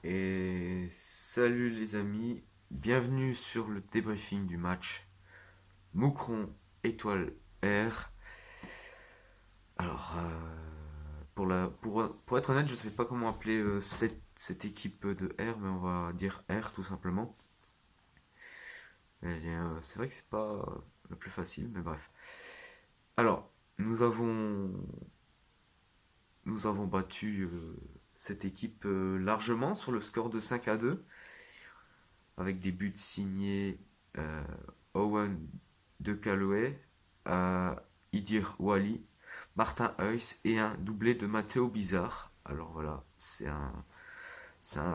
Et salut les amis, bienvenue sur le débriefing du match Moucron Étoile R. Alors, pour être honnête, je sais pas comment appeler cette équipe de R, mais on va dire R tout simplement. C'est vrai que c'est pas le plus facile, mais bref. Alors, nous avons, nous avons battu cette équipe largement sur le score de 5-2 avec des buts signés euh, Owen de Calloway, Idir Wali, Martin Heuss et un doublé de Matteo Bizarre. Alors voilà, c'est un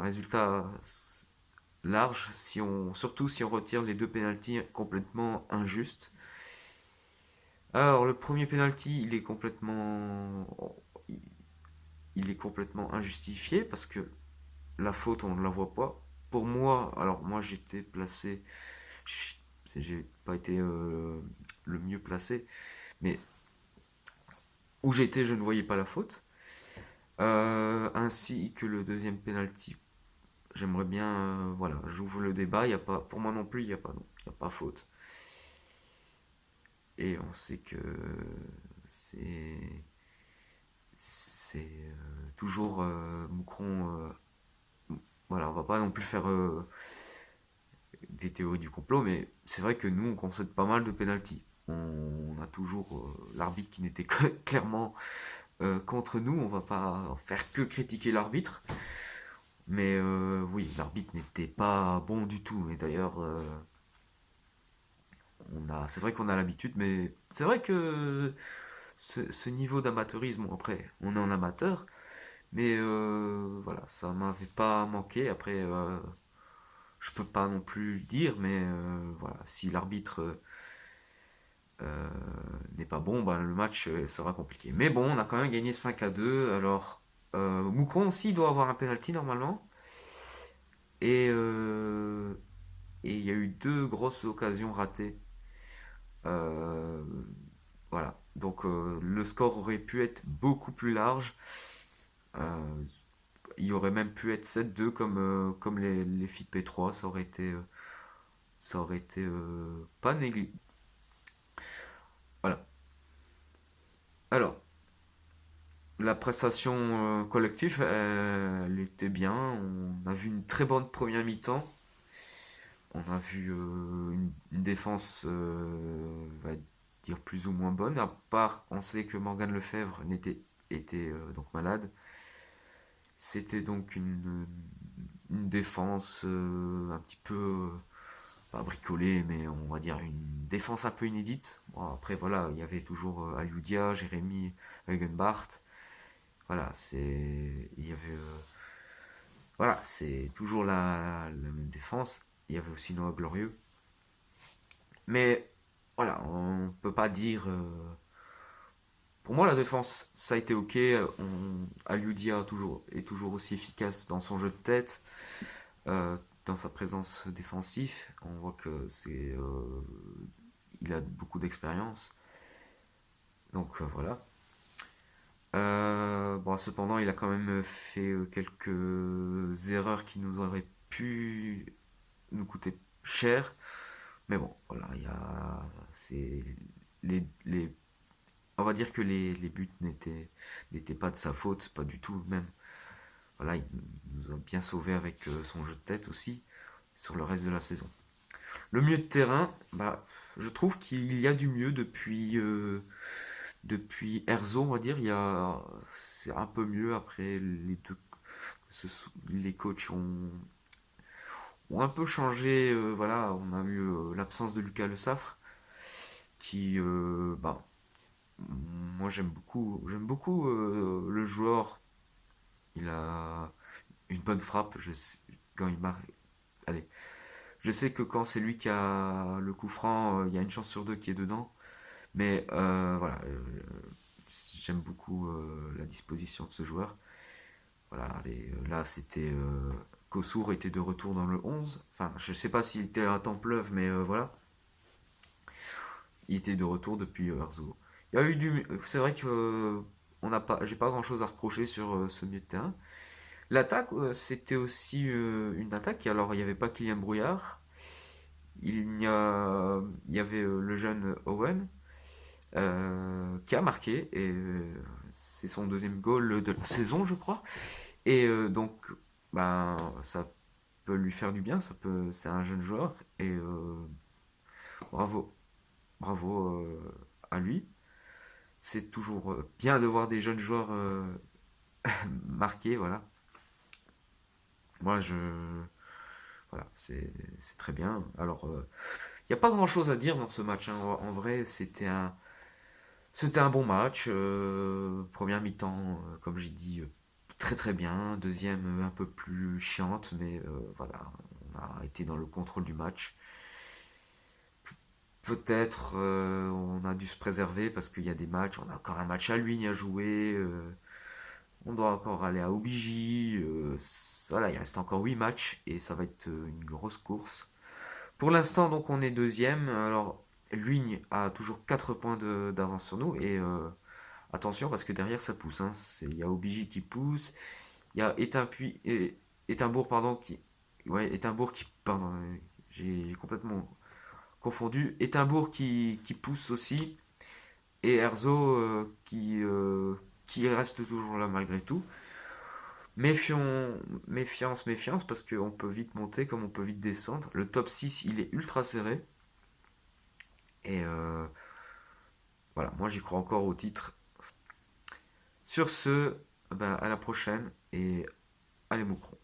résultat large, surtout si on retire les deux pénaltys complètement injustes. Alors le premier penalty, il est complètement injustifié parce que la faute, on ne la voit pas. Pour moi, alors moi j'étais placé, j'ai pas été le mieux placé, mais où j'étais, je ne voyais pas la faute. Ainsi que le deuxième penalty. J'aimerais bien, voilà, j'ouvre le débat. Y a pas, pour moi non plus, il n'y a pas, non, y a pas faute. Et on sait que c'est, c'est toujours Moucron. Voilà, on va pas non plus faire des théories du complot, mais c'est vrai que nous, on concède pas mal de pénalty. On a toujours l'arbitre qui n'était clairement contre nous. On va pas faire que critiquer l'arbitre. Mais oui, l'arbitre n'était pas bon du tout. Et d'ailleurs, c'est vrai qu'on a l'habitude, mais c'est vrai que ce niveau d'amateurisme, bon, après, on est en amateur, mais voilà, ça m'avait pas manqué. Après, je peux pas non plus le dire, mais voilà, si l'arbitre euh, n'est pas bon, bah, le match sera compliqué. Mais bon, on a quand même gagné 5-2. Alors, Moucron aussi doit avoir un penalty normalement. Et et il y a eu deux grosses occasions ratées. Euh, voilà. Donc le score aurait pu être beaucoup plus large. Euh, il aurait même pu être 7-2 comme les filles de P3. Ça aurait été pas négligeable. Voilà. Alors, la prestation collective, elle était bien. On a vu une très bonne première mi-temps. On a vu une défense, on va dire plus ou moins bonne. À part, on sait que Morgan Lefebvre était donc malade. C'était donc une défense un petit peu, pas bricolée, mais on va dire une défense un peu inédite. Bon, après, voilà, il y avait toujours Alioudia, Jérémy Hugenbart. Voilà, il y avait, voilà, c'est toujours la même défense. Il y avait aussi Noah Glorieux. Mais voilà, on peut pas dire. Pour moi, la défense, ça a été ok. Alioudia est toujours aussi efficace dans son jeu de tête, dans sa présence défensive. On voit que il a beaucoup d'expérience. Donc voilà. Bon, cependant, il a quand même fait quelques erreurs qui nous auraient pu nous coûter cher. Mais bon, voilà, c'est les on va dire que les buts n'étaient pas de sa faute, pas du tout même. Voilà, il nous a bien sauvé avec son jeu de tête aussi sur le reste de la saison. Le milieu de terrain, bah, je trouve qu'il y a du mieux depuis Erzo, on va dire. C'est un peu mieux après les coachs ont un peu changé. Voilà, on a eu l'absence de Lucas Le Saffre qui, bah, moi j'aime beaucoup le joueur. Il a une bonne frappe. Quand il marque, allez, je sais que quand c'est lui qui a le coup franc, il y a une chance sur deux qui est dedans. Mais voilà, j'aime beaucoup la disposition de ce joueur. Voilà, là c'était Kossour était de retour dans le 11. Enfin, je sais pas s'il était à temps pleuve, mais voilà, il était de retour depuis Herzog. Il c'est vrai que on n'a pas, j'ai pas grand chose à reprocher sur ce milieu de terrain. L'attaque, c'était aussi une attaque. Alors, il n'y avait pas Kylian Brouillard. Il y avait le jeune Owen qui a marqué. Et c'est son deuxième goal de la saison, je crois. Et donc, ben, ça peut lui faire du bien. C'est un jeune joueur. Et bravo, bravo à lui. C'est toujours bien de voir des jeunes joueurs marqués. Voilà. Moi, voilà, c'est très bien. Alors, il n'y a pas grand-chose à dire dans ce match, hein. En vrai, c'était un bon match. Première mi-temps, comme j'ai dit, très très bien. Deuxième, un peu plus chiante, mais voilà, on a été dans le contrôle du match. Peut-être on a dû se préserver parce qu'il y a des matchs, on a encore un match à Lugnes à jouer, on doit encore aller à Obiji. Voilà, il reste encore 8 matchs et ça va être une grosse course. Pour l'instant, donc, on est deuxième. Alors, Lugnes a toujours 4 points d'avance sur nous. Et attention, parce que derrière, ça pousse, hein. Il y a Obiji qui pousse. Il y a Étainbourg, pardon, qui. Ouais, Étainbourg qui. Pardon, j'ai complètement confondu. Étainbourg qui pousse aussi. Et Erzo qui reste toujours là malgré tout. Méfiance, parce qu'on peut vite monter comme on peut vite descendre. Le top 6 il est ultra serré. Et voilà, moi j'y crois encore au titre. Sur ce, ben, à la prochaine et allez Moucron.